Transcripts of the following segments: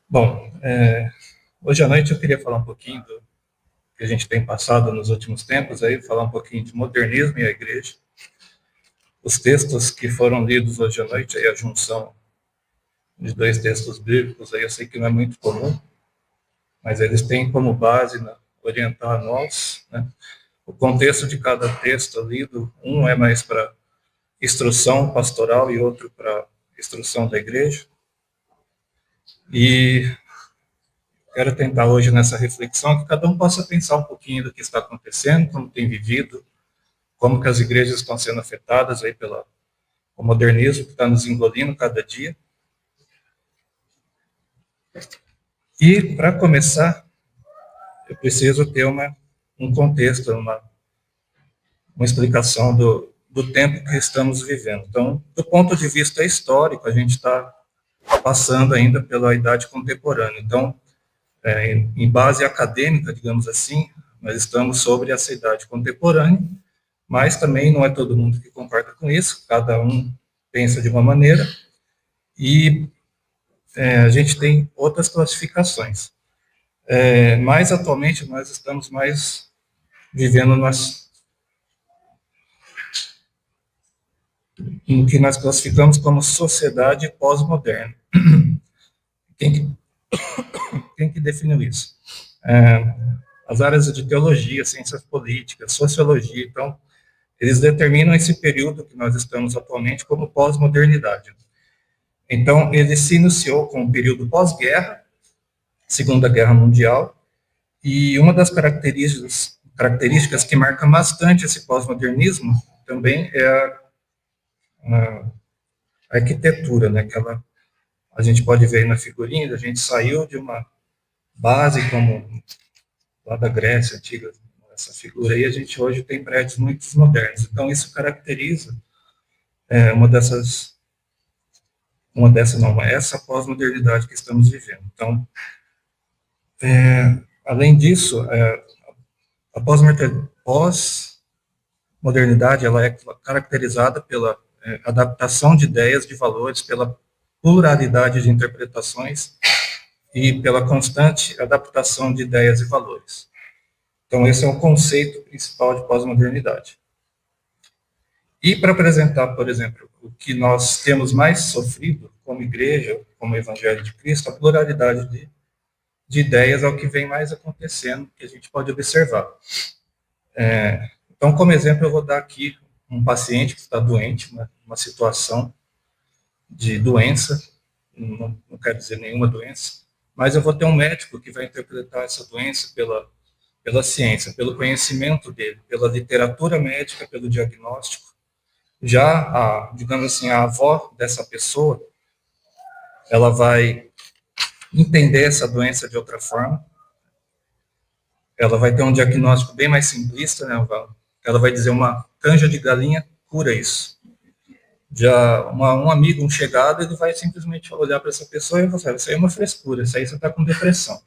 Bom, hoje à noite eu queria falar um pouquinho do que a gente tem passado nos últimos tempos, aí falar um pouquinho de modernismo e a igreja. Os textos que foram lidos hoje à noite, aí a junção de dois textos bíblicos, aí eu sei que não é muito comum, mas eles têm como base orientar a nós, né? O contexto de cada texto lido, um é mais para instrução pastoral e outro para instrução da igreja. E quero tentar hoje nessa reflexão que cada um possa pensar um pouquinho do que está acontecendo, como tem vivido, como que as igrejas estão sendo afetadas aí pelo modernismo que está nos engolindo cada dia. E, para começar, eu preciso ter um contexto, uma explicação do tempo que estamos vivendo. Então, do ponto de vista histórico, a gente está passando ainda pela idade contemporânea. Então, em base acadêmica, digamos assim, nós estamos sobre essa idade contemporânea, mas também não é todo mundo que concorda com isso, cada um pensa de uma maneira, e a gente tem outras classificações. Mas atualmente nós estamos mais vivendo no que nós classificamos como sociedade pós-moderna. Quem, quem que definiu isso? As áreas de teologia, ciências políticas, sociologia, então, eles determinam esse período que nós estamos atualmente como pós-modernidade. Então, ele se iniciou com o período pós-guerra, Segunda Guerra Mundial, e uma das características que marca bastante esse pós-modernismo também é a arquitetura, né? A gente pode ver aí na figurinha, a gente saiu de uma base como lá da Grécia antiga, essa figura aí, a gente hoje tem prédios muito modernos. Então, isso caracteriza essa pós-modernidade que estamos vivendo. Então, além disso, a pós-modernidade ela é caracterizada pela adaptação de ideias, de valores, pela pluralidade de interpretações e pela constante adaptação de ideias e valores. Então, esse é o conceito principal de pós-modernidade. E para apresentar, por exemplo, o que nós temos mais sofrido como igreja, como Evangelho de Cristo, a pluralidade de ideias é o que vem mais acontecendo, que a gente pode observar. Então, como exemplo, eu vou dar aqui um paciente que está doente, uma situação de doença, não quero dizer nenhuma doença, mas eu vou ter um médico que vai interpretar essa doença pela ciência, pelo conhecimento dele, pela literatura médica, pelo diagnóstico. Já, digamos assim, a avó dessa pessoa, ela vai entender essa doença de outra forma, ela vai ter um diagnóstico bem mais simplista, né? Ela vai dizer uma canja de galinha cura isso. Já um amigo, um chegado, ele vai simplesmente olhar para essa pessoa e falar, isso aí é uma frescura, isso aí você está com depressão.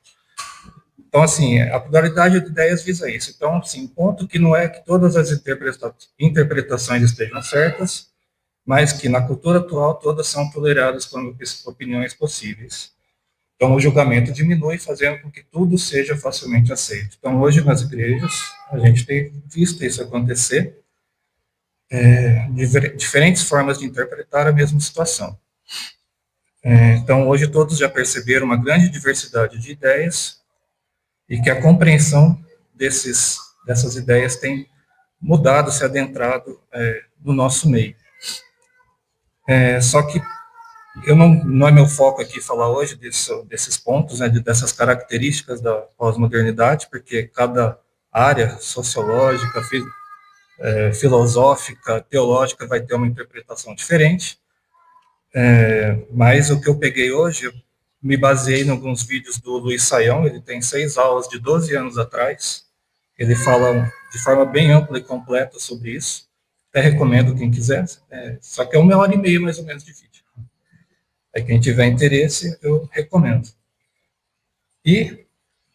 Então, assim, a pluralidade de ideias visa isso. Então, assim, ponto que não é que todas as interpretações estejam certas, mas que na cultura atual todas são toleradas como opiniões possíveis. Então, o julgamento diminui, fazendo com que tudo seja facilmente aceito. Então, hoje nas igrejas, a gente tem visto isso acontecer, diferentes formas de interpretar a mesma situação. Então, hoje todos já perceberam uma grande diversidade de ideias e que a compreensão dessas ideias tem mudado, se adentrado no nosso meio. Só que não é meu foco aqui falar hoje desses pontos, né, dessas características da pós-modernidade, porque cada área sociológica, filosófica, teológica vai ter uma interpretação diferente. Mas o que eu peguei hoje, eu me baseei em alguns vídeos do Luiz Saião, ele tem 6 aulas de 12 anos atrás, ele fala de forma bem ampla e completa sobre isso, até recomendo quem quiser, só que é 1h30 mais ou menos de vídeo. Aí quem tiver interesse, eu recomendo. E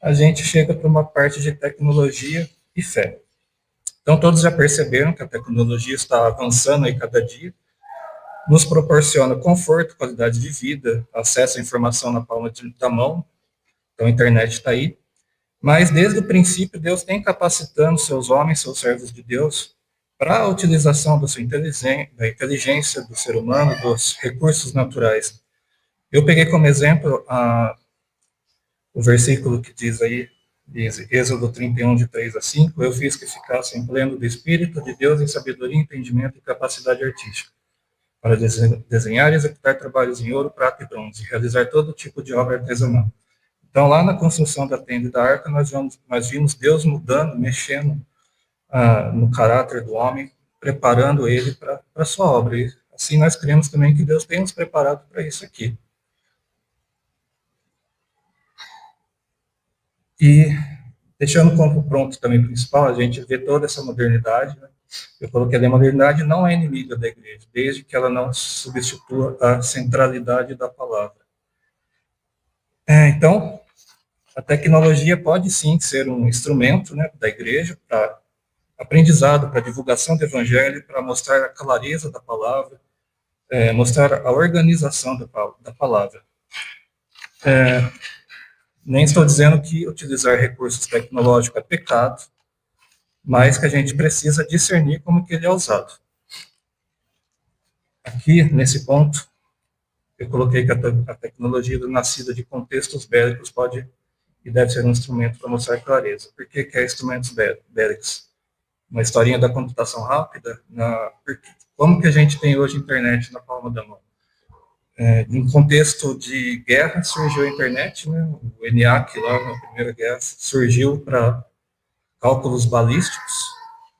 a gente chega para uma parte de tecnologia e fé. Então todos já perceberam que a tecnologia está avançando aí cada dia, nos proporciona conforto, qualidade de vida, acesso à informação na palma da mão, então a internet está aí, mas desde o princípio Deus tem capacitando seus homens, seus servos de Deus, para a utilização da sua inteligência do ser humano, dos recursos naturais. Eu peguei como exemplo o versículo que diz aí, diz, Êxodo 31, de 3 a 5, eu fiz que ficassem pleno do Espírito de Deus em sabedoria, entendimento e capacidade artística, para desenhar e executar trabalhos em ouro, prata e bronze, e realizar todo tipo de obra artesanal. Então, lá na construção da tenda e da arca, nós vimos Deus mudando, mexendo no caráter do homem, preparando ele para a sua obra. E assim nós cremos também que Deus tem nos preparado para isso aqui. E deixando como ponto também principal, a gente vê toda essa modernidade, né? Eu coloquei ali, a modernidade não é inimiga da igreja, desde que ela não substitua a centralidade da palavra. Então, a tecnologia pode sim ser um instrumento, né, da igreja para aprendizado, para divulgação do evangelho, para mostrar a clareza da palavra, mostrar a organização da palavra. Nem estou dizendo que utilizar recursos tecnológicos é pecado, mas que a gente precisa discernir como que ele é usado. Aqui, nesse ponto, eu coloquei que a tecnologia nascida de contextos bélicos pode e deve ser um instrumento para mostrar clareza. Por que é instrumentos bélicos? Uma historinha da computação rápida, como que a gente tem hoje a internet na palma da mão? Em um contexto de guerra surgiu a internet, né? O ENIAC lá na Primeira Guerra surgiu para cálculos balísticos,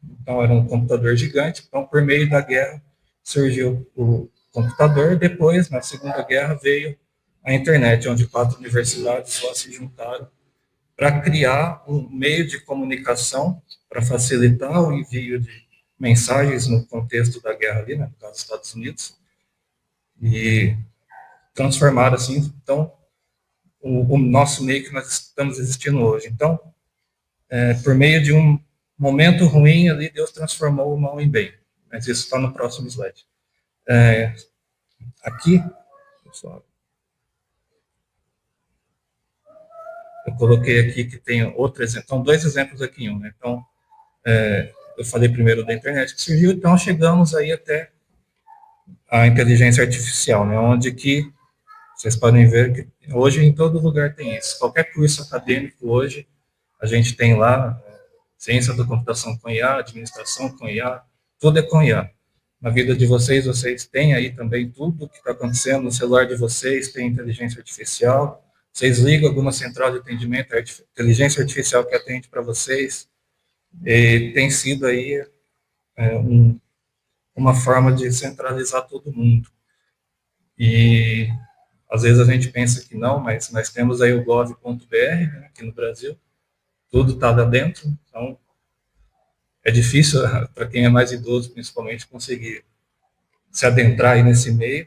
então era um computador gigante, então por meio da guerra surgiu o computador, depois na Segunda Guerra veio a internet, onde 4 universidades lá se juntaram para criar um meio de comunicação para facilitar o envio de mensagens no contexto da guerra ali, né, no caso dos Estados Unidos, e transformar assim, então, o nosso meio que nós estamos existindo hoje. Então, por meio de um momento ruim ali, Deus transformou o mal em bem. Mas isso está no próximo slide. Aqui, pessoal, eu coloquei aqui que tem outro exemplo. Então, 2 exemplos aqui em um. Né? Então, eu falei primeiro da internet que surgiu, então chegamos aí até a inteligência artificial, né? Onde que vocês podem ver que hoje em todo lugar tem isso. Qualquer curso acadêmico hoje, a gente tem lá ciência da computação com IA, administração com IA, tudo é com IA. Na vida de vocês, vocês têm aí também tudo o que está acontecendo no celular de vocês, tem inteligência artificial, vocês ligam alguma central de atendimento, a inteligência artificial que atende para vocês, e tem sido aí uma forma de centralizar todo mundo. E às vezes a gente pensa que não, mas nós temos aí o gov.br, né, aqui no Brasil, tudo está lá dentro, então é difícil para quem é mais idoso, principalmente, conseguir se adentrar aí nesse meio.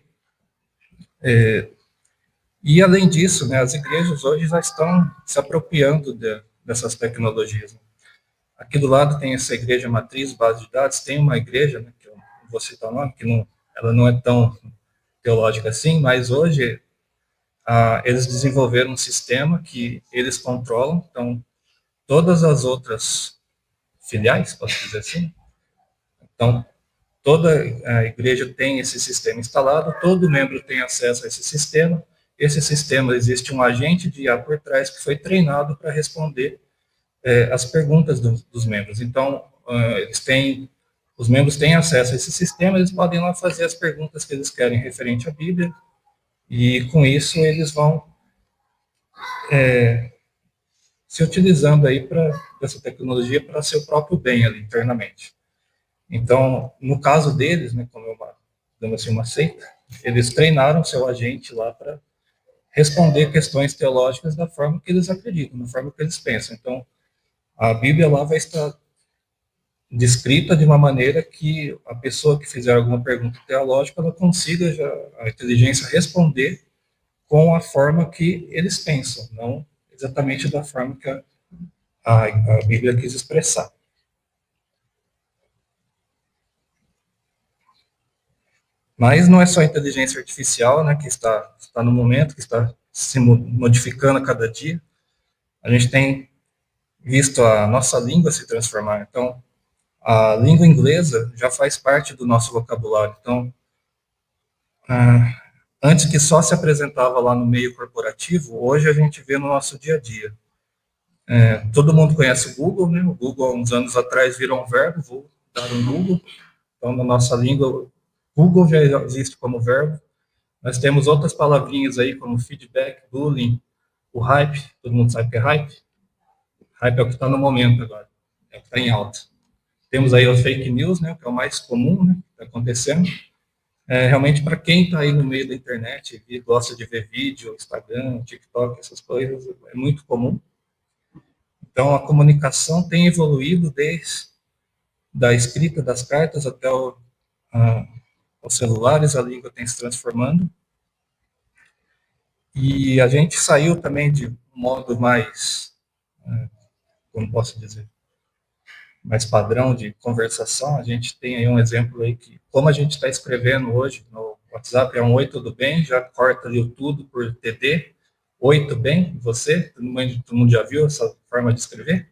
E, além disso, né, as igrejas hoje já estão se apropriando dessas tecnologias. Né? Aqui do lado tem essa igreja matriz, base de dados, tem uma igreja, né, que eu não vou citar o nome, que não, ela não é tão teológica assim, mas hoje eles desenvolveram um sistema que eles controlam, então todas as outras filiais, posso dizer assim, então toda a igreja tem esse sistema instalado, todo membro tem acesso a esse sistema. Esse sistema, existe um agente de IA por trás que foi treinado para responder as perguntas dos membros. Então, os membros têm acesso a esse sistema, eles podem lá fazer as perguntas que eles querem referente à Bíblia, e com isso eles vão se utilizando aí dessa tecnologia para seu próprio bem ali internamente. Então, no caso deles, né, como digamos assim, uma seita, eles treinaram seu agente lá para responder questões teológicas da forma que eles acreditam, da forma que eles pensam. Então, a Bíblia lá vai estar descrita de uma maneira que a pessoa que fizer alguma pergunta teológica, ela consiga já, a inteligência responder com a forma que eles pensam, não exatamente da forma que a Bíblia quis expressar. Mas não é só a inteligência artificial, né, que está no momento, que está se modificando a cada dia. A gente tem visto a nossa língua se transformar. Então, a língua inglesa já faz parte do nosso vocabulário. Então, antes que só se apresentava lá no meio corporativo, hoje a gente vê no nosso dia a dia. Todo mundo conhece o Google, né? O Google, há uns anos atrás, virou um verbo, vou dar um Google. Então, na nossa língua, Google já existe como verbo. Nós temos outras palavrinhas aí, como feedback, bullying, o hype. Todo mundo sabe o que é hype? Hype é o que está no momento agora, é o que está em alta. Temos aí o fake news, né, que é o mais comum, né, que está acontecendo. Realmente, para quem está aí no meio da internet e gosta de ver vídeo, Instagram, TikTok, essas coisas, é muito comum. Então, a comunicação tem evoluído desde da escrita das cartas até os celulares, a língua tem se transformando. E a gente saiu também de um modo mais, como posso dizer, mais padrão de conversação. A gente tem aí um exemplo aí que, como a gente está escrevendo hoje no WhatsApp, é um oi, tudo bem, já corta ali o tudo por TD. Oi, tudo bem? Você? Todo mundo já viu essa forma de escrever?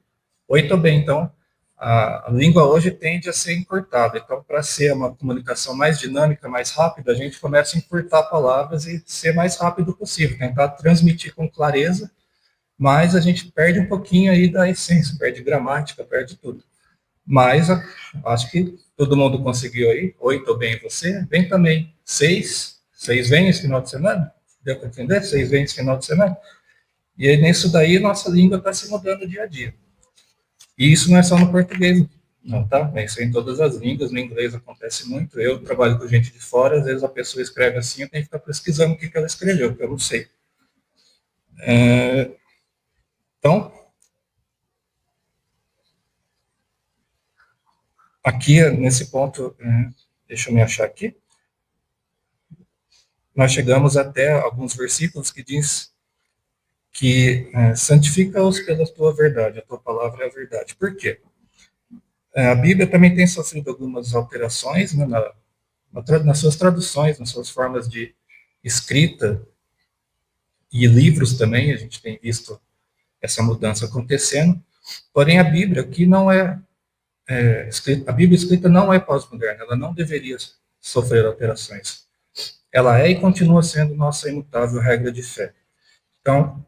Oi, tudo bem. Então, a língua hoje tende a ser encurtada. Então, para ser uma comunicação mais dinâmica, mais rápida, a gente começa a encurtar palavras e ser mais rápido possível, tentar transmitir com clareza, mas a gente perde um pouquinho aí da essência, perde gramática, perde tudo. Mas acho que todo mundo conseguiu aí. Oi, tô bem, e você? Bem também. Seis vem esse final de semana? Deu para entender? Seis vem esse final de semana? E aí, nisso daí, nossa língua está se mudando dia a dia. E isso não é só no português, não, tá? Isso é em todas as línguas, no inglês acontece muito. Eu trabalho com gente de fora, às vezes a pessoa escreve assim, eu tenho que ficar pesquisando o que ela escreveu, porque eu não sei. Então, aqui, nesse ponto, deixa eu me achar aqui, nós chegamos até alguns versículos que diz que santifica-os pela tua verdade, a tua palavra é a verdade. Por quê? A Bíblia também tem sofrido algumas alterações, né, nas suas traduções, nas suas formas de escrita, e livros também, a gente tem visto essa mudança acontecendo. Porém, a Bíblia aqui não escrita, a Bíblia escrita não é pós-moderna, ela não deveria sofrer alterações. Ela é e continua sendo nossa imutável regra de fé. Então,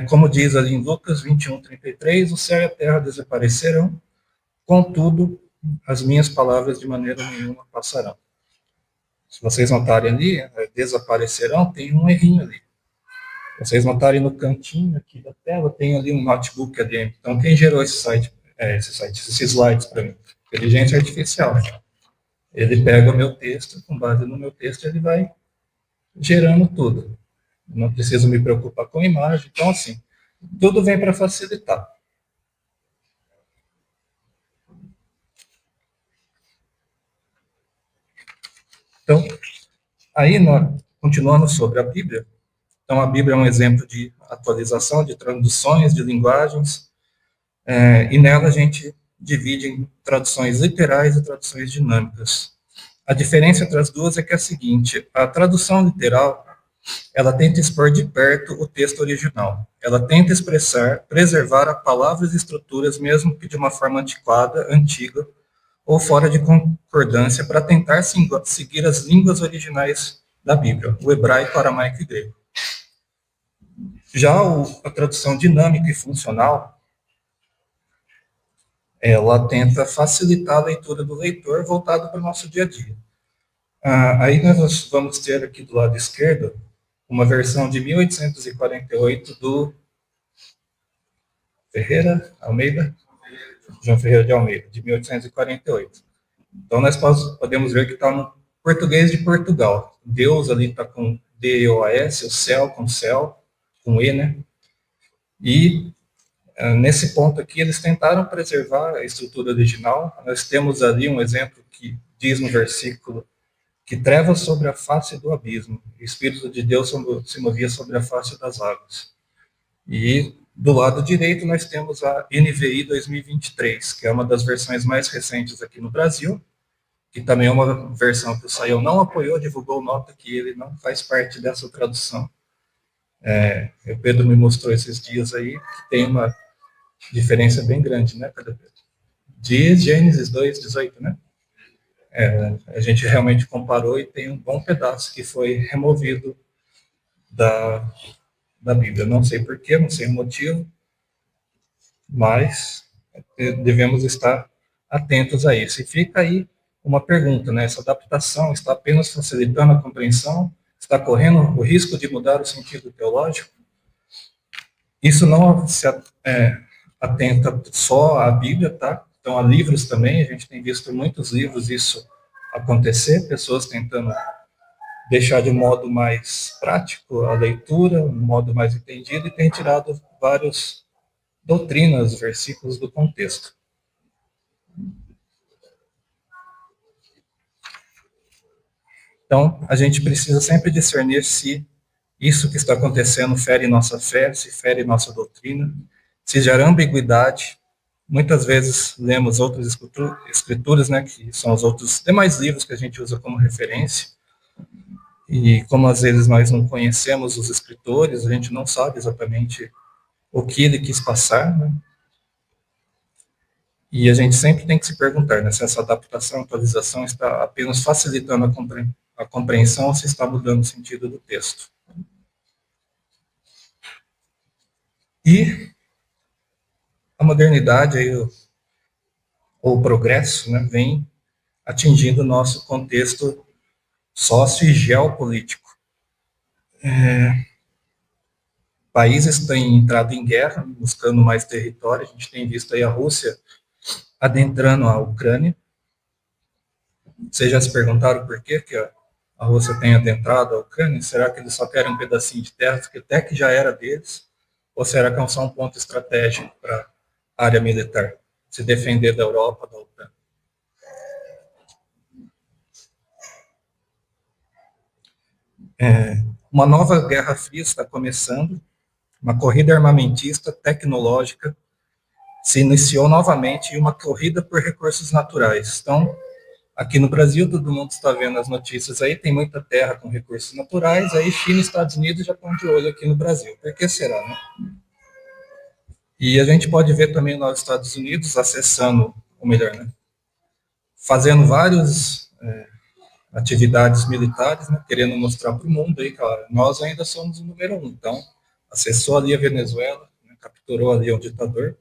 como diz ali em Lucas 21:33, o céu e a terra desaparecerão, contudo, as minhas palavras de maneira nenhuma passarão. Se vocês notarem ali, desaparecerão, tem um errinho ali. Se vocês notarem no cantinho aqui da tela, tem ali um notebook ali. Então, quem gerou esses slides para mim? Inteligência artificial. Ele pega o meu texto, com base no meu texto, ele vai gerando tudo. Não preciso me preocupar com imagem. Então, assim, tudo vem para facilitar. Então, aí, nós, continuando sobre a Bíblia, então a Bíblia é um exemplo de atualização, de traduções, de linguagens, e nela a gente divide em traduções literais e traduções dinâmicas. A diferença entre as duas é que é a seguinte: a tradução literal, ela tenta expor de perto o texto original. Ela tenta expressar, preservar palavras e estruturas, mesmo que de uma forma antiquada, antiga, ou fora de concordância, para tentar seguir as línguas originais da Bíblia, o hebraico, aramaico e grego. Já a tradução dinâmica e funcional, ela tenta facilitar a leitura do leitor voltado para o nosso dia a dia. Aí nós vamos ter aqui do lado esquerdo uma versão de 1848 do Ferreira Almeida, João Ferreira de Almeida, de 1848. Então nós podemos ver que está no português de Portugal. Deus ali está com D-E-O-S, o céu com céu, com E, né? E nesse ponto aqui eles tentaram preservar a estrutura original. Nós temos ali um exemplo que diz no versículo que trevas sobre a face do abismo, o Espírito de Deus se movia sobre a face das águas. E do lado direito nós temos a NVI 2023, que é uma das versões mais recentes aqui no Brasil, que também é uma versão que o Sayão não apoiou, divulgou nota que ele não faz parte dessa tradução. O Pedro me mostrou esses dias aí que tem uma diferença bem grande, né, Pedro? De Gênesis 2:18, né? A gente realmente comparou e tem um bom pedaço que foi removido da Bíblia. Não sei porquê, não sei o motivo, mas devemos estar atentos a isso. E fica aí uma pergunta, né? Essa adaptação está apenas facilitando a compreensão? Está correndo o risco de mudar o sentido teológico? Isso não se atenta só à Bíblia, tá? Então, há livros também, a gente tem visto muitos livros isso acontecer, pessoas tentando deixar de modo mais prático a leitura, um modo mais entendido, e tem tirado várias doutrinas, versículos do contexto. Então, a gente precisa sempre discernir se isso que está acontecendo fere nossa fé, se fere nossa doutrina, se gera ambiguidade. Muitas vezes lemos outras escrituras, né, que são os outros demais livros que a gente usa como referência, e como às vezes nós não conhecemos os escritores, a gente não sabe exatamente o que ele quis passar, né? E a gente sempre tem que se perguntar, né, se essa adaptação, atualização está apenas facilitando a compreensão ou se está mudando o sentido do texto. E a modernidade, aí, ou o progresso, né, vem atingindo o nosso contexto sócio e geopolítico. Países têm entrado em guerra, buscando mais território. A gente tem visto aí a Rússia adentrando a Ucrânia. Vocês já se perguntaram por que a Rússia tem adentrado a Ucrânia? Será que eles só querem um pedacinho de terra, que até que já era deles? Ou será que é só um ponto estratégico para a área militar, se defender da Europa, da Ucrânia? Uma nova Guerra Fria está começando, uma corrida armamentista tecnológica se iniciou novamente em uma corrida por recursos naturais. Então, aqui no Brasil, todo mundo está vendo as notícias aí, tem muita terra com recursos naturais, aí China e Estados Unidos já estão de olho aqui no Brasil. Por que será, né? E a gente pode ver também nos Estados Unidos acessando, ou melhor, né, fazendo várias atividades militares, né, querendo mostrar para o mundo aí que nós ainda somos o número 1. Então, acessou ali a Venezuela, né, capturou ali o ditador,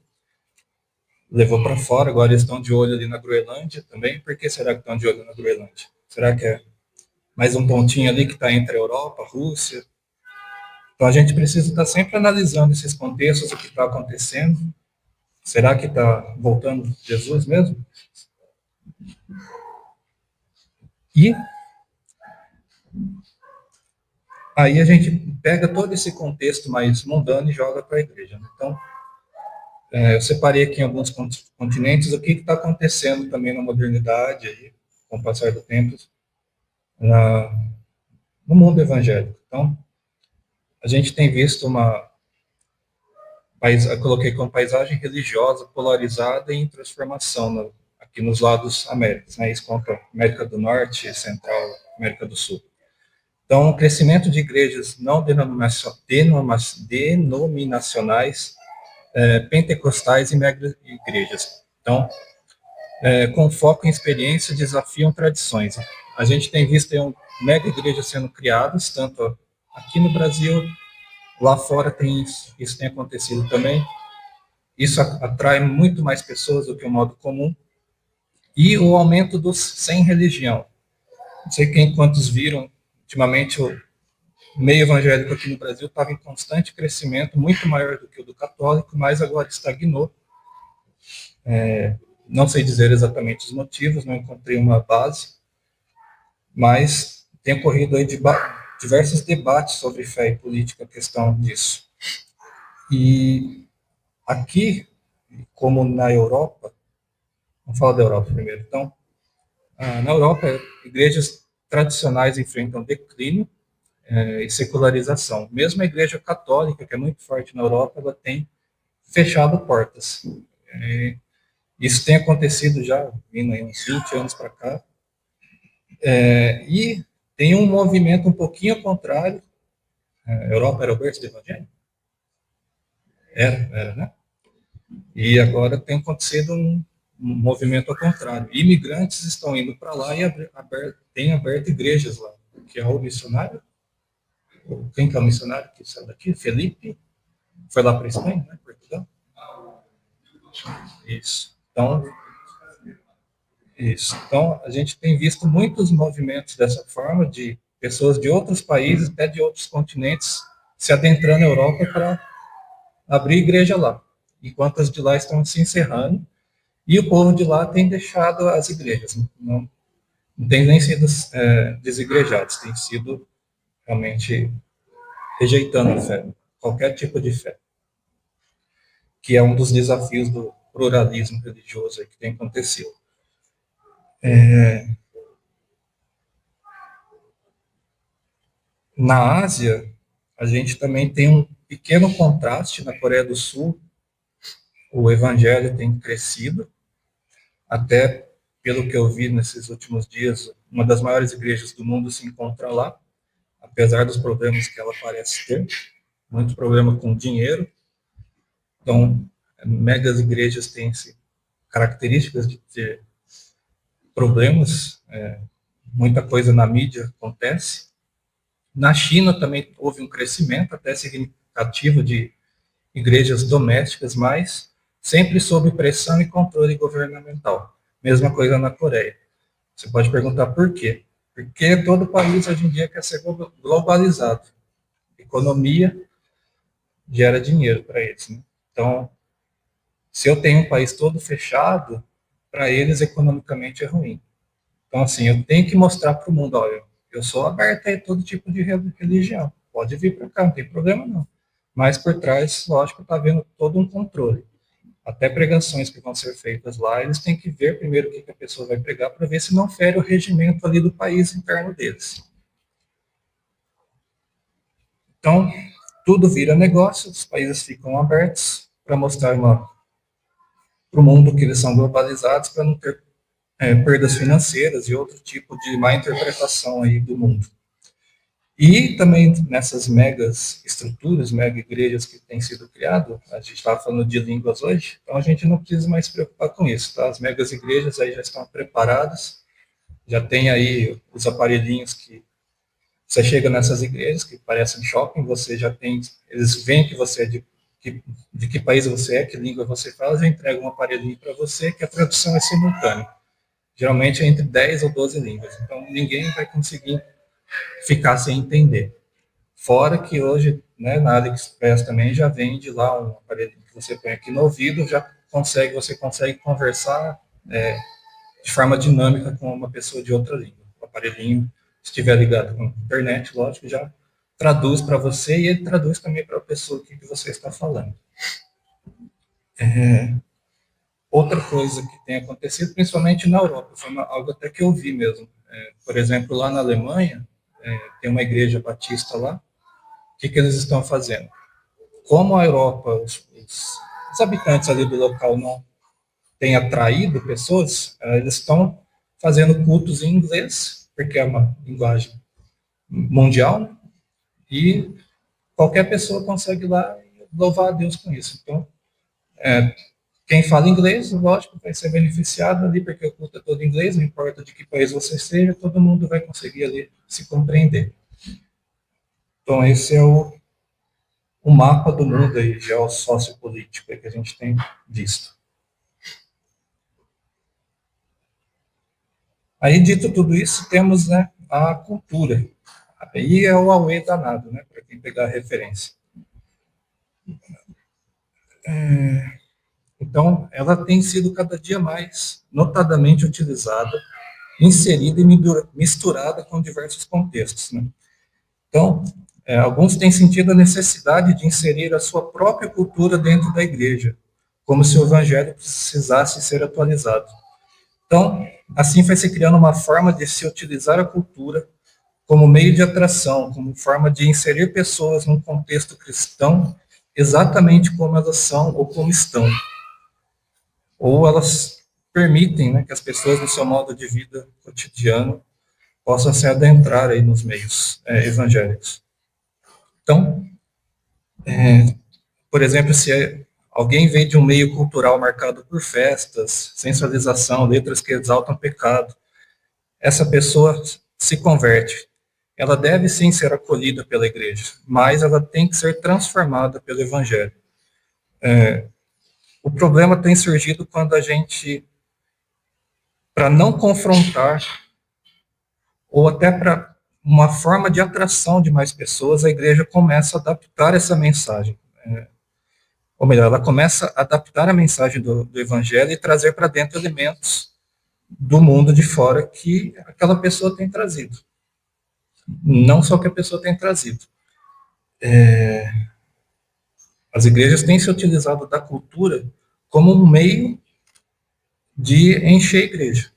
levou para fora, agora eles estão de olho ali na Groenlândia também. Por que será que estão de olho na Groenlândia? Será que é mais um pontinho ali que está entre a Europa, a Rússia? Então a gente precisa estar sempre analisando esses contextos, o que está acontecendo. Será que está voltando Jesus mesmo? E aí a gente pega todo esse contexto mais mundano e joga para a igreja. Então, eu separei aqui em alguns continentes o que está acontecendo também na modernidade, aí, com o passar do tempo, no mundo evangélico. Então, a gente tem visto eu coloquei como paisagem religiosa polarizada e em transformação aqui nos lados Américas, né? Isso conta América do Norte, Central, América do Sul. Então, o crescimento de igrejas não denominacionais, pentecostais e mega igrejas. Então, com foco em experiência, desafiam tradições. A gente tem visto aí mega igrejas sendo criadas, tanto aqui no Brasil, lá fora isso tem acontecido também. Isso atrai muito mais pessoas do que o modo comum. E o aumento dos sem religião. Não sei quantos viram, ultimamente o meio evangélico aqui no Brasil estava em constante crescimento, muito maior do que o do católico, mas agora estagnou. Não sei dizer exatamente os motivos, não encontrei uma base, mas tem ocorrido aí diversos debates sobre fé e política, a questão disso. E aqui, como na Europa, vamos falar da Europa primeiro. Então, na Europa, igrejas tradicionais enfrentam declínio e secularização. Mesmo a igreja católica, que é muito forte na Europa, ela tem fechado portas. Isso tem acontecido já, vindo aí uns 20 anos para cá. E tem um movimento um pouquinho ao contrário. A Europa era o berço do evangelho? Era, né? E agora tem acontecido um movimento ao contrário. Imigrantes estão indo para lá e tem aberto igrejas lá. Que é o missionário, quem que é o missionário que saiu daqui? Felipe, foi lá para a Espanha, né? Portugal. Isso. Então, a gente tem visto muitos movimentos dessa forma, de pessoas de outros países, até de outros continentes, se adentrando na Europa para abrir igreja lá, enquanto as de lá estão se encerrando, e o povo de lá tem deixado as igrejas, não tem nem sido desigrejados, tem sido realmente rejeitando a fé, qualquer tipo de fé, que é um dos desafios do pluralismo religioso que tem acontecido. Na Ásia, a gente também tem um pequeno contraste. Na Coreia do Sul, o evangelho tem crescido, até pelo que eu vi nesses últimos dias, uma das maiores igrejas do mundo se encontra lá, apesar dos problemas que ela parece ter, muito problema com dinheiro. Então, megas igrejas têm características de ter problemas, muita coisa na mídia acontece. Na China também houve um crescimento até significativo de igrejas domésticas, mas sempre sob pressão e controle governamental. Mesma coisa na Coreia. Você pode perguntar por quê? Porque todo país hoje em dia quer ser globalizado. Economia gera dinheiro para eles, né? Então, se eu tenho um país todo fechado, para eles economicamente é ruim. Então, assim, eu tenho que mostrar para o mundo, olha, eu sou aberto a todo tipo de religião. Pode vir para cá, não tem problema não. Mas por trás, lógico, está havendo todo um controle. Até pregações que vão ser feitas lá, eles têm que ver primeiro o que a pessoa vai pregar para ver se não fere o regimento ali do país interno deles. Então, tudo vira negócio, os países ficam abertos para mostrar para o mundo que eles são globalizados, para não ter perdas financeiras e outro tipo de má interpretação aí do mundo. E também nessas megas estruturas, mega igrejas que têm sido criadas, a gente estava falando de línguas hoje, então a gente não precisa mais se preocupar com isso, tá? As megas igrejas aí já estão preparadas, já tem aí os aparelhinhos que você chega nessas igrejas que parecem shopping, você já tem, eles veem que você é de que país você é, que língua você fala, já entregam um aparelhinho para você que a tradução é simultânea. Geralmente é entre 10 ou 12 línguas, então ninguém vai conseguir ficar sem entender. Fora que hoje, né, na AliExpress também já vende lá um aparelho que você põe aqui no ouvido, você consegue conversar de forma dinâmica com uma pessoa de outra língua. O aparelhinho, se estiver ligado com a internet, lógico, já traduz para você e ele traduz também para a pessoa o que você está falando. Outra coisa que tem acontecido, principalmente na Europa, foi algo até que eu vi mesmo. Por exemplo, lá na Alemanha, tem uma igreja batista lá. O que eles estão fazendo? Como a Europa, os habitantes ali do local não têm atraído pessoas, eles estão fazendo cultos em inglês, porque é uma linguagem mundial, né? E qualquer pessoa consegue ir lá e louvar a Deus com isso. Então, quem fala inglês, lógico, vai ser beneficiado ali, porque o culto é todo em inglês, não importa de que país você seja, todo mundo vai conseguir ali se compreender. Então, esse é o mapa do mundo aí, geossociopolítico que a gente tem visto. Aí, dito tudo isso, temos, né, a cultura. Aí é o auê danado, né, para quem pegar a referência. Então, ela tem sido cada dia mais notadamente utilizada, inserida e misturada com diversos contextos, né? Então, alguns têm sentido a necessidade de inserir a sua própria cultura dentro da igreja, como se o evangelho precisasse ser atualizado. Então, assim vai se criando uma forma de se utilizar a cultura como meio de atração, como forma de inserir pessoas num contexto cristão exatamente como elas são ou como estão. Ou elas permitem, né, que as pessoas, no seu modo de vida cotidiano, possa se adentrar aí nos meios evangélicos. Então, por exemplo, se alguém vem de um meio cultural marcado por festas, sensualização, letras que exaltam pecado, essa pessoa se converte. Ela deve sim ser acolhida pela igreja, mas ela tem que ser transformada pelo evangelho. O problema tem surgido quando a gente, para não confrontar, ou até para uma forma de atração de mais pessoas, a igreja começa a adaptar essa mensagem. Ou melhor, ela começa a adaptar a mensagem do evangelho e trazer para dentro elementos do mundo de fora que aquela pessoa tem trazido. Não só que a pessoa tem trazido. As igrejas têm se utilizado da cultura como um meio de encher a igreja.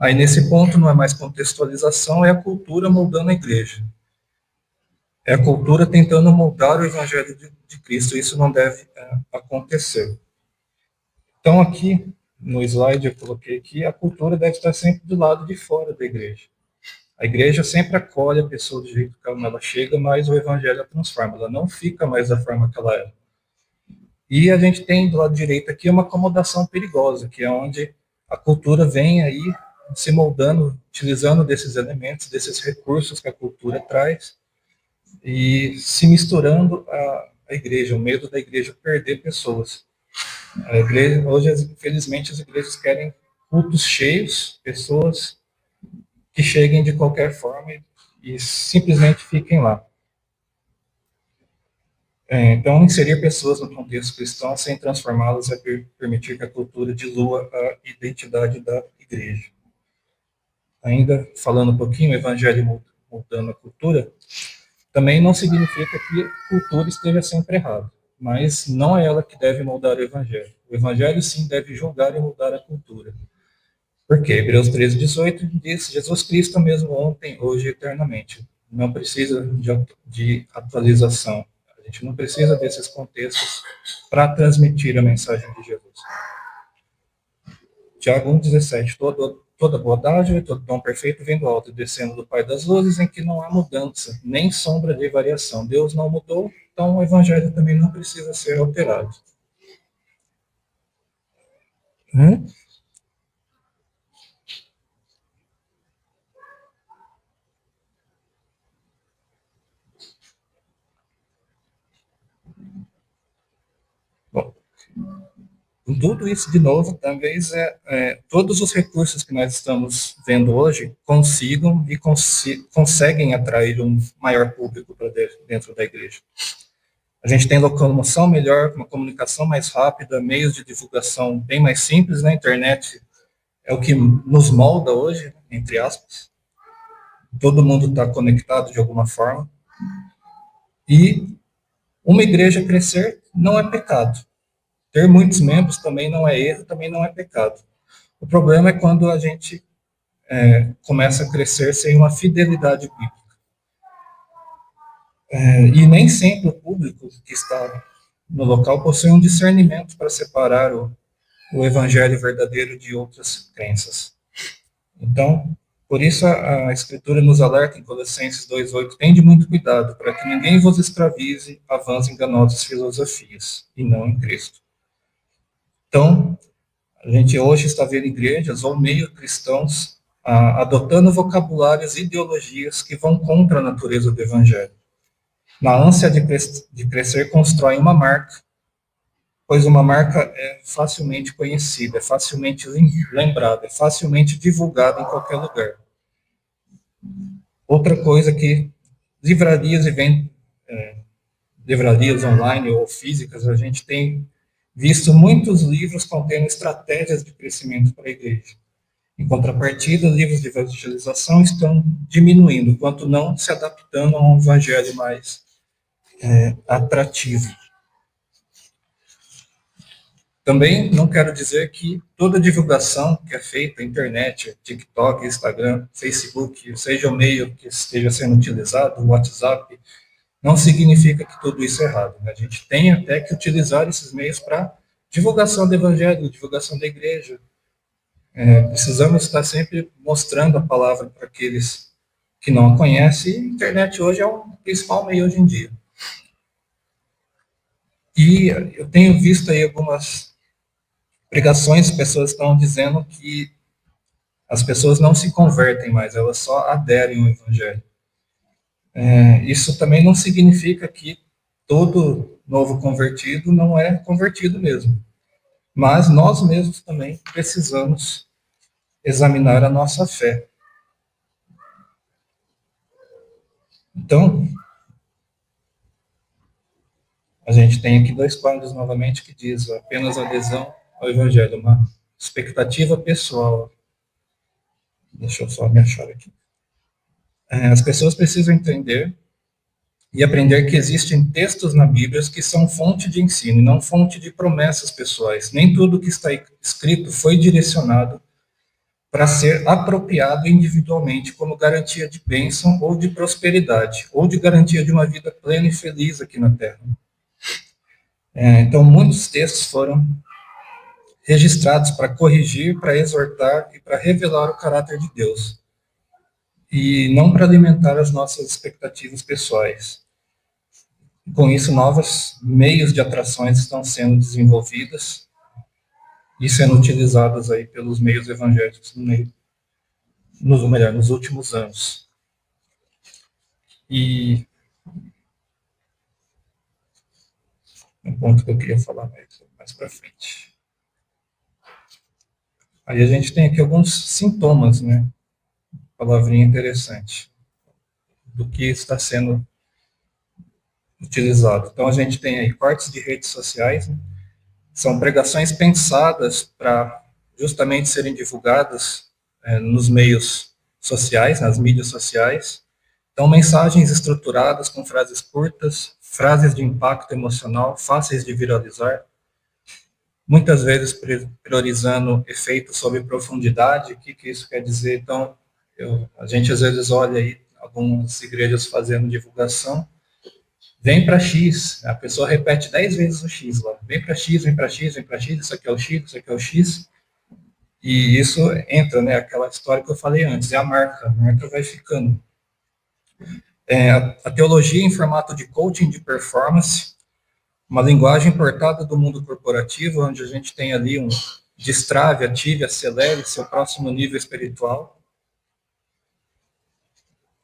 Aí, nesse ponto, não é mais contextualização, é a cultura moldando a igreja. É a cultura tentando moldar o evangelho de Cristo. Isso não deve acontecer. Então, aqui, no slide, eu coloquei que a cultura deve estar sempre do lado de fora da igreja. A igreja sempre acolhe a pessoa do jeito que ela chega, mas o evangelho a transforma. Ela não fica mais da forma que ela é. E a gente tem do lado direito aqui uma acomodação perigosa, que é onde a cultura vem aí se moldando, utilizando desses elementos, desses recursos que a cultura traz, e se misturando à igreja, o medo da igreja perder pessoas. A igreja, hoje, infelizmente, as igrejas querem cultos cheios, pessoas que cheguem de qualquer forma e simplesmente fiquem lá. Então, inserir pessoas no contexto cristão sem transformá-las é permitir que a cultura dilua a identidade da igreja. Ainda falando um pouquinho, o evangelho mudando a cultura, também não significa que a cultura esteja sempre errada, mas não é ela que deve moldar o evangelho. O evangelho, sim, deve julgar e mudar a cultura. Porque Hebreus 13:18 diz: Jesus Cristo mesmo ontem, hoje e eternamente. Não precisa de atualização. A gente não precisa desses contextos para transmitir a mensagem de Jesus. Tiago 1,17. Toda boa dádiva e todo dom perfeito vem do alto e descendo do Pai das luzes, em que não há mudança, nem sombra de variação. Deus não mudou, então o evangelho também não precisa ser alterado. Bom, com tudo isso, de novo, talvez todos os recursos que nós estamos vendo hoje consigam e conseguem atrair um maior público para dentro da igreja. A gente tem locomoção melhor, uma comunicação mais rápida, meios de divulgação bem mais simples, na internet é o que nos molda hoje, entre aspas. Todo mundo está conectado de alguma forma. E uma igreja crescer não é pecado. Ter muitos membros também não é erro, também não é pecado. O problema é quando a gente começa a crescer sem uma fidelidade bíblica. E nem sempre o público que está no local possui um discernimento para separar o evangelho verdadeiro de outras crenças. Então, por isso a Escritura nos alerta em Colossenses 2,8, tende muito cuidado para que ninguém vos escravize a vãs enganosas filosofias, e não em Cristo. Então, a gente hoje está vendo igrejas ou meio cristãos adotando vocabulários e ideologias que vão contra a natureza do evangelho. Na ânsia de crescer, constroem uma marca, pois uma marca é facilmente conhecida, é facilmente lembrada, é facilmente divulgada em qualquer lugar. Outra coisa que livrarias livrarias online ou físicas, a gente tem visto muitos livros contendo estratégias de crescimento para a igreja. Em contrapartida, livros de evangelização estão diminuindo, quanto não se adaptando a um evangelho mais atrativo. Também não quero dizer que toda divulgação que é feita na internet, TikTok, Instagram, Facebook, seja o meio que esteja sendo utilizado, o WhatsApp, não significa que tudo isso é errado. Né? A gente tem até que utilizar esses meios para divulgação do evangelho, divulgação da igreja. Precisamos estar sempre mostrando a palavra para aqueles que não a conhecem, e a internet hoje é o principal meio hoje em dia. E eu tenho visto aí algumas pregações, pessoas estão dizendo que as pessoas não se convertem mais, elas só aderem ao evangelho. Isso também não significa que todo novo convertido não é convertido mesmo. Mas nós mesmos também precisamos examinar a nossa fé. Então, a gente tem aqui 2 quadros novamente que diz apenas adesão ao evangelho, uma expectativa pessoal. Deixa eu só me achar aqui. As pessoas precisam entender e aprender que existem textos na Bíblia que são fonte de ensino, e não fonte de promessas pessoais. Nem tudo que está escrito foi direcionado para ser apropriado individualmente como garantia de bênção ou de prosperidade, ou de garantia de uma vida plena e feliz aqui na Terra. Então, muitos textos foram registrados para corrigir, para exortar e para revelar o caráter de Deus, e não para alimentar as nossas expectativas pessoais. Com isso, novos meios de atrações estão sendo desenvolvidas e sendo utilizadas aí pelos meios evangélicos nos últimos anos. E um ponto que eu queria falar mais para frente. Aí a gente tem aqui alguns sintomas, né? Palavrinha interessante do que está sendo utilizado. Então a gente tem aí cortes de redes sociais, né? São pregações pensadas para justamente serem divulgadas nos meios sociais, nas mídias sociais. Então, mensagens estruturadas com frases curtas, frases de impacto emocional, fáceis de viralizar, muitas vezes priorizando efeitos sobre profundidade. O que isso quer dizer? Então, a gente às vezes olha aí algumas igrejas fazendo divulgação, vem para X, a pessoa repete 10 vezes o X lá, vem para X, vem para X, vem para X, isso aqui é o X, isso aqui é o X, e isso entra, né, aquela história que eu falei antes, é a marca vai ficando. A teologia em formato de coaching de performance, uma linguagem importada do mundo corporativo, onde a gente tem ali um destrave, ative, acelere seu próximo nível espiritual.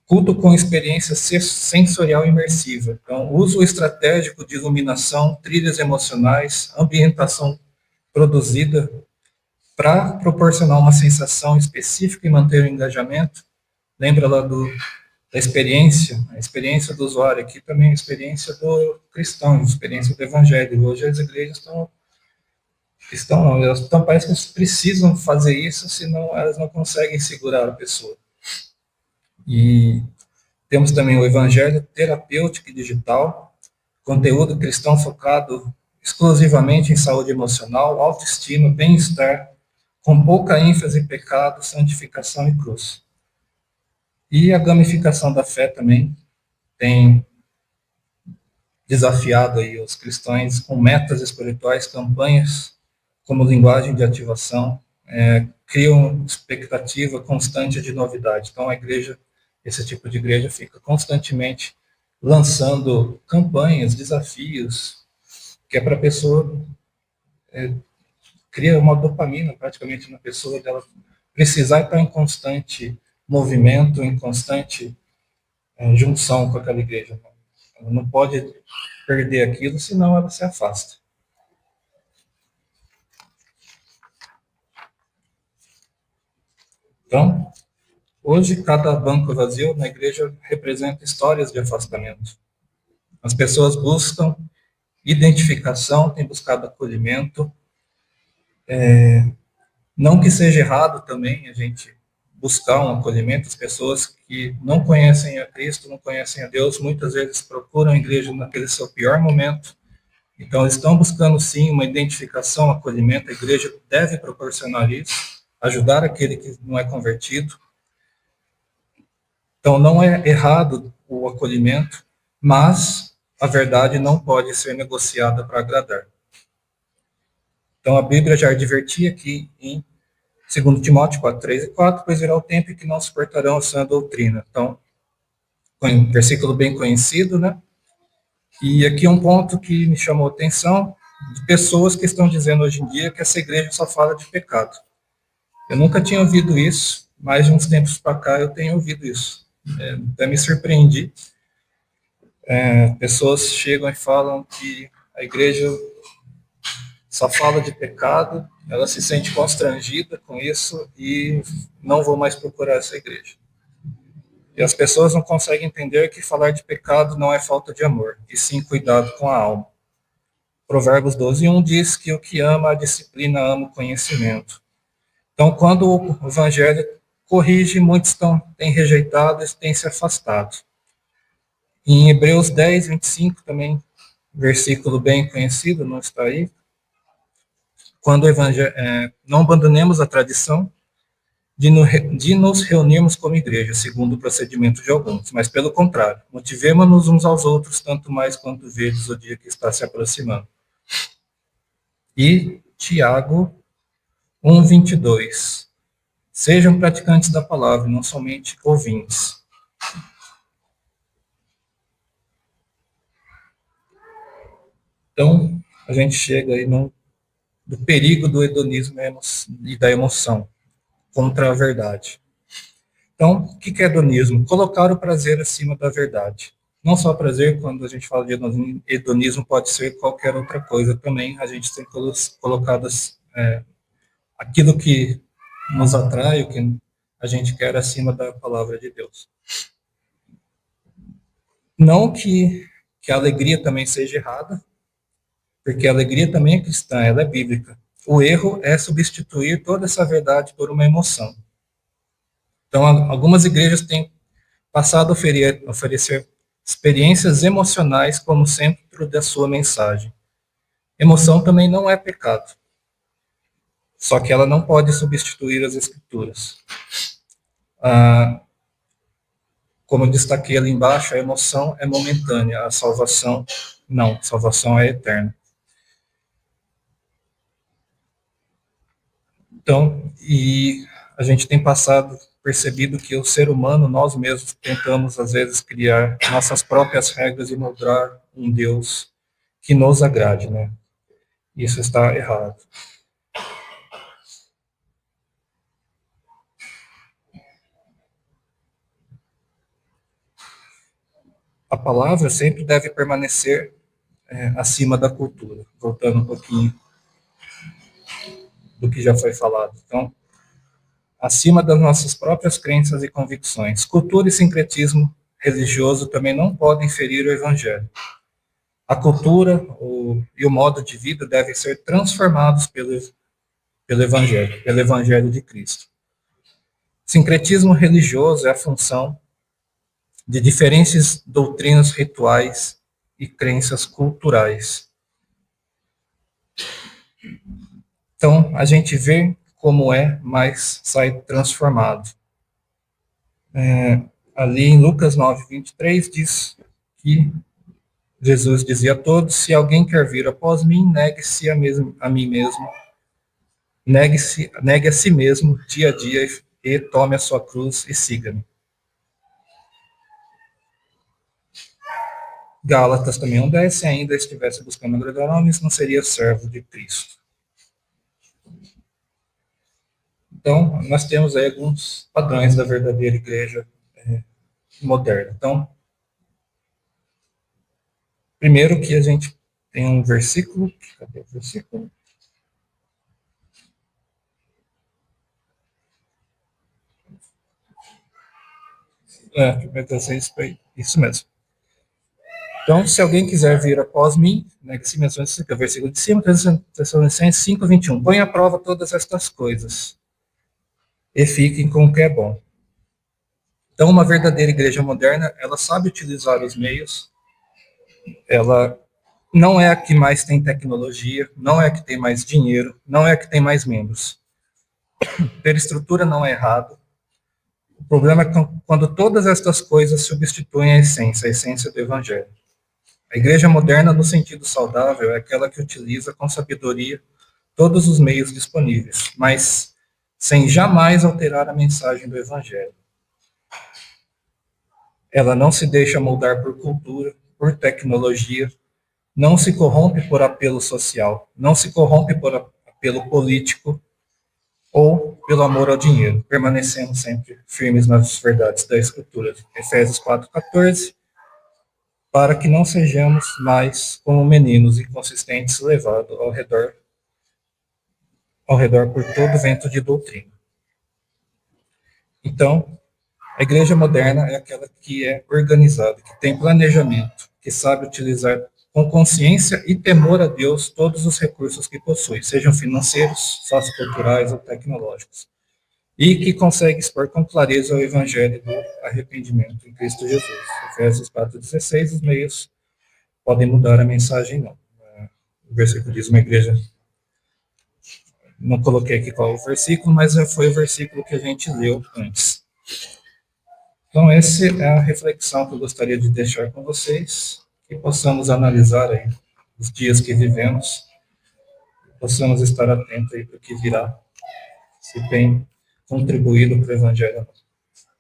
Culto com experiência sensorial imersiva. Então, uso estratégico de iluminação, trilhas emocionais, ambientação produzida para proporcionar uma sensação específica e manter o engajamento. Lembra lá da experiência, a experiência do usuário aqui também, a experiência do cristão, a experiência do evangelho. Hoje as igrejas parece que elas precisam fazer isso, senão elas não conseguem segurar a pessoa. E temos também o evangelho terapêutico e digital, conteúdo cristão focado exclusivamente em saúde emocional, autoestima, bem-estar, com pouca ênfase em pecado, santificação e cruz. E a gamificação da fé também tem desafiado aí os cristãos com metas espirituais, campanhas como linguagem de ativação, criam expectativa constante de novidade. Então, a igreja, esse tipo de igreja, fica constantemente lançando campanhas, desafios, que é para a pessoa, cria uma dopamina praticamente na pessoa, dela precisar estar em constante movimento, em constante junção com aquela igreja. Ela não pode perder aquilo, senão ela se afasta. Então, hoje, cada banco vazio na igreja representa histórias de afastamento. As pessoas buscam identificação, têm buscado acolhimento. Não que seja errado também a gente buscar um acolhimento. As pessoas que não conhecem a Cristo, não conhecem a Deus, muitas vezes procuram a igreja naquele seu pior momento. Então, eles estão buscando, sim, uma identificação, acolhimento. A igreja deve proporcionar isso, ajudar aquele que não é convertido. Então, não é errado o acolhimento, mas a verdade não pode ser negociada para agradar. Então, a Bíblia já advertia aqui em Segundo Timóteo 4, 3 e 4, pois virá o tempo em que não suportarão a sã doutrina. Então, versículo bem conhecido, né? E aqui um ponto que me chamou a atenção, de pessoas que estão dizendo hoje em dia que essa igreja só fala de pecado. Eu nunca tinha ouvido isso, mas de uns tempos para cá eu tenho ouvido isso. Até me surpreendi. Pessoas chegam e falam que a igreja só fala de pecado, ela se sente constrangida com isso e não vou mais procurar essa igreja. E as pessoas não conseguem entender que falar de pecado não é falta de amor, e sim cuidado com a alma. Provérbios 12:1 diz que o que ama a disciplina ama o conhecimento. Então, quando o evangelho corrige, muitos têm rejeitado e têm se afastado. Em Hebreus 10:25 também, versículo bem conhecido, não está aí, quando o evangelho, não abandonemos a tradição de nos reunirmos como igreja, segundo o procedimento de alguns, mas pelo contrário, motivemos-nos uns aos outros, tanto mais quanto vedes o dia que está se aproximando. E Tiago 1:22. Sejam praticantes da palavra, não somente ouvintes. Então, a gente chega aí do perigo do hedonismo e da emoção contra a verdade. Então, o que é hedonismo? Colocar o prazer acima da verdade. Não só prazer, quando a gente fala de hedonismo, pode ser qualquer outra coisa também. A gente tem colocado aquilo que nos atrai, o que a gente quer acima da palavra de Deus. Não que a alegria também seja errada, porque a alegria também é cristã, ela é bíblica. O erro é substituir toda essa verdade por uma emoção. Então, algumas igrejas têm passado a oferecer experiências emocionais como centro da sua mensagem. Emoção também não é pecado, só que ela não pode substituir as escrituras. Como eu destaquei ali embaixo, a emoção é momentânea, a salvação não, a salvação é eterna. Então, e a gente tem percebido que o ser humano, nós mesmos tentamos às vezes criar nossas próprias regras e moldar um Deus que nos agrade, né? Isso está errado. A palavra sempre deve permanecer acima da cultura, voltando um pouquinho do que já foi falado. Então, acima das nossas próprias crenças e convicções. Cultura e sincretismo religioso também não podem ferir o evangelho. A cultura e o modo de vida devem ser transformados pelo evangelho de Cristo. Sincretismo religioso é a função de diferentes doutrinas rituais e crenças culturais. Então, a gente vê como é, mas sai transformado. Ali em Lucas 9:23 diz que Jesus dizia a todos: se alguém quer vir após mim, negue-se a mim mesmo, negue a si mesmo dia a dia e tome a sua cruz e siga-me. Gálatas também 1:10, se ainda estivesse buscando agradar homens, não seria servo de Cristo. Então, nós temos aí alguns padrões da verdadeira igreja moderna. Então, primeiro que a gente tem um versículo, cadê o versículo? Isso mesmo. Então, se alguém quiser vir após mim, né, que se menciona esse versículo de cima, Tessalonicenses 5:21, põe à prova todas estas coisas e fiquem com o que é bom. Então, uma verdadeira igreja moderna, ela sabe utilizar os meios, ela não é a que mais tem tecnologia, não é a que tem mais dinheiro, não é a que tem mais membros. Ter estrutura não é errado. O problema é quando todas estas coisas substituem a essência do evangelho. A igreja moderna, no sentido saudável, é aquela que utiliza com sabedoria todos os meios disponíveis, mas sem jamais alterar a mensagem do Evangelho. Ela não se deixa moldar por cultura, por tecnologia, não se corrompe por apelo social, não se corrompe por apelo político ou pelo amor ao dinheiro, permanecendo sempre firmes nas verdades da Escritura. Efésios 4,14, para que não sejamos mais como meninos inconsistentes levados ao redor por todo vento de doutrina. Então, a igreja moderna é aquela que é organizada, que tem planejamento, que sabe utilizar com consciência e temor a Deus todos os recursos que possui, sejam financeiros, socioculturais ou tecnológicos, e que consegue expor com clareza o evangelho do arrependimento em Cristo Jesus. Efésios 4,16, os meios podem mudar a mensagem, não. O versículo diz uma igreja, não coloquei aqui qual é o versículo, mas já foi o versículo que a gente leu antes. Então, essa é a reflexão que eu gostaria de deixar com vocês, que possamos analisar aí os dias que vivemos, possamos estar atentos aí para o que virá, se tem contribuído para o Evangelho.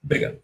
Obrigado.